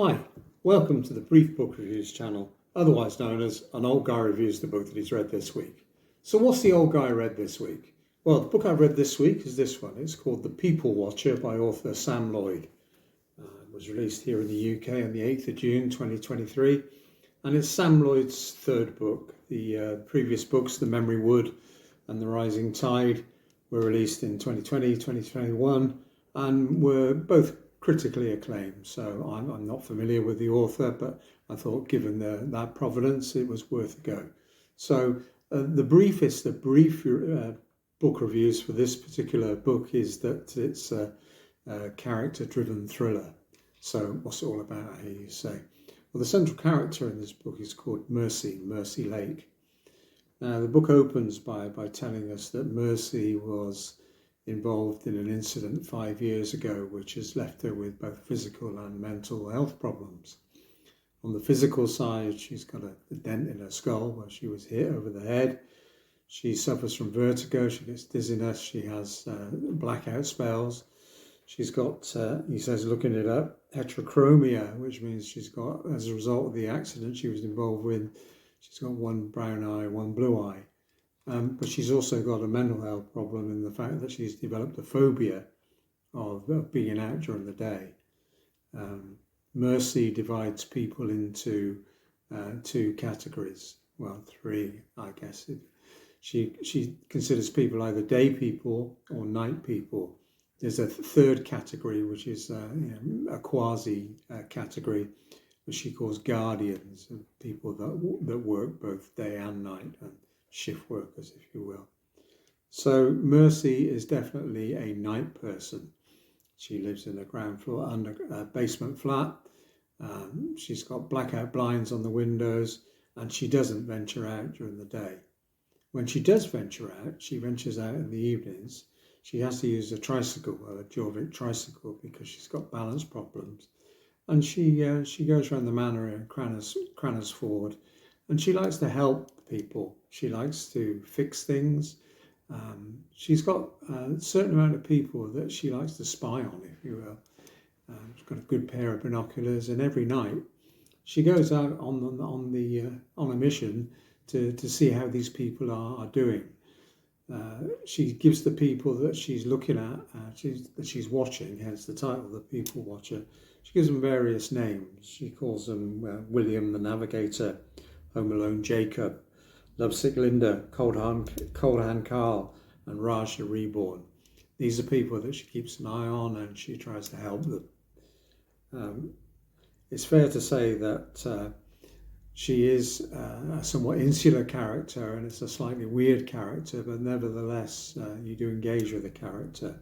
Hi, welcome to the Brief Book Reviews channel, otherwise known as An Old Guy Reviews the Book that he's read this week. So what's the old guy read this week? Well, the book I've read this week is this one. It's called The People Watcher by author Sam Lloyd. It was released here in the UK on the 8th of June 2023, and it's Sam Lloyd's third book. The previous books, The Memory Wood and The Rising Tide, were released in 2020, 2021, and were both critically acclaimed. So I'm not familiar with the author, but I thought given that provenance, it was worth a go. So the brief book reviews for this particular book is that it's a character-driven thriller. So what's it all about, I hear you say? Well, the central character in this book is called Mercy Lake. Now, the book opens by telling us that Mercy was involved in an incident 5 years ago which has left her with both physical and mental health problems. On the physical side, she's got a dent in her skull where she was hit over the head. She suffers from vertigo, she gets dizziness, she has blackout spells. She's got, he says, looking it up, heterochromia, which means she's got, as a result of the accident she was involved with, she's got one brown eye, one blue eye. But she's also got a mental health problem in the fact that she's developed a phobia of being out during the day. Mercy divides people into two categories. Well, three, I guess. She considers people either day people or night people. There's a third category, which is a quasi category, which she calls guardians, of people that work both day and night, and shift workers, if you will. So Mercy is definitely a night person. She lives in a ground floor basement flat. She's got blackout blinds on the windows, and she doesn't venture out during the day. When she does venture out, she ventures out in the evenings. She has to use a tricycle, a Jorvik tricycle, because she's got balance problems. And she goes around the manor in Crannersford, and she likes to help people. She likes to fix things. She's got a certain amount of people that she likes to spy on, if you will. She's got a good pair of binoculars, and every night she goes out on a mission to see how these people are doing. She gives the people that she's looking at, that she's watching, hence the title, The People Watcher. She gives them various names. She calls them William the Navigator, Home Alone Jacob, Lovesick Linda, Cold Hand Carl, and Raja Reborn. These are people that she keeps an eye on, and she tries to help them. It's fair to say that she is a somewhat insular character, and it's a slightly weird character, but nevertheless, you do engage with the character.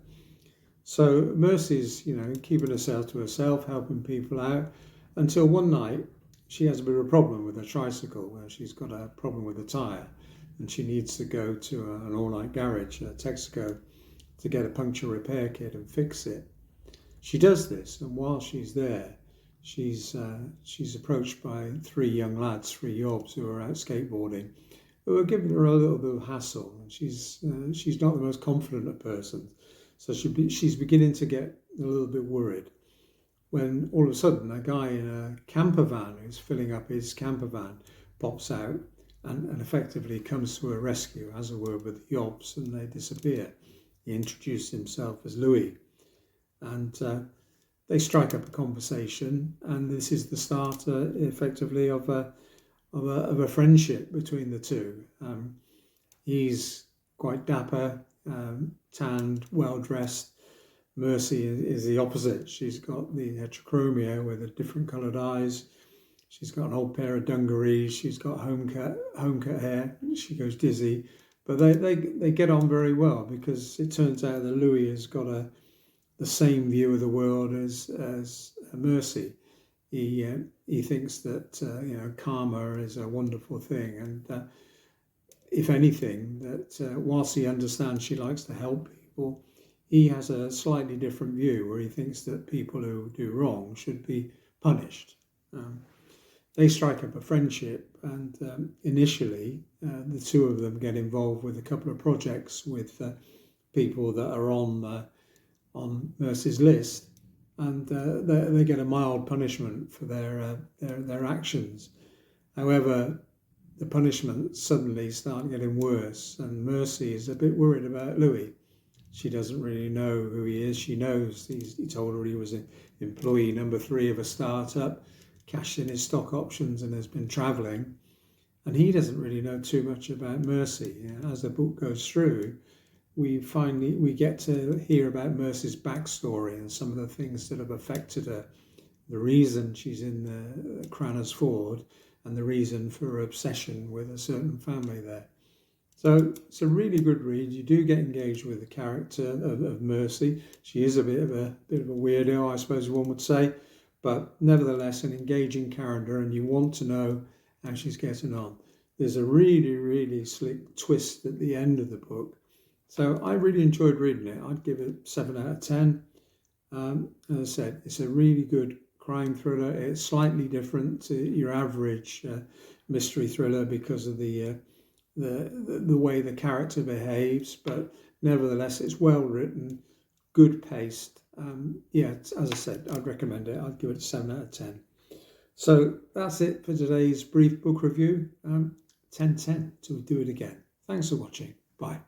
So Mercy's, keeping herself to herself, helping people out, until one night she has a bit of a problem with her tricycle, where she's got a problem with a tyre, and she needs to go to an all-night garage, Texaco, to get a puncture repair kit and fix it. She does this, and while she's there, she's approached by three young lads, three yobs, who are out skateboarding, who are giving her a little bit of hassle. And she's not the most confident of persons, so she's beginning to get a little bit worried, when all of a sudden a guy in a camper van who's filling up his camper van pops out and effectively comes to her rescue, has a word with the yobs, and they disappear. He introduced himself as Louis, and they strike up a conversation, and this is the start, effectively, of a friendship between the two. He's quite dapper, tanned, well dressed. Mercy is the opposite. She's got the heterochromia with the different coloured eyes. She's got an old pair of dungarees. She's got home cut hair. She goes dizzy, but they get on very well, because it turns out that Louis has got the same view of the world as Mercy. He thinks that karma is a wonderful thing, and if anything, that whilst he understands she likes to help people, he has a slightly different view, where he thinks that people who do wrong should be punished. They strike up a friendship, and initially the two of them get involved with a couple of projects with people that are on Mercy's list, and they get a mild punishment for their actions. However, the punishments suddenly start getting worse, and Mercy is a bit worried about Louis. She doesn't really know who he is. She knows he told her he was an employee number 3 of a startup, cashed in his stock options and has been travelling. And he doesn't really know too much about Mercy. As the book goes through, we get to hear about Mercy's backstory and some of the things that have affected her, the reason she's in the Craners Ford, and the reason for her obsession with a certain family there. So it's a really good read. You do get engaged with the character of Mercy. She is a bit of a weirdo, I suppose one would say, but nevertheless an engaging character, and you want to know how she's getting on. There's a really, really slick twist at the end of the book. So I really enjoyed reading it. I'd give it 7 out of 10. As I said, it's a really good crime thriller. It's slightly different to your average mystery thriller because of the way the character behaves, but nevertheless it's well written, good paced. As I said, I'd recommend it. I'd give it a 7 out of 10. So that's it for today's brief book review. 10/10 till we do it again. Thanks for watching. Bye.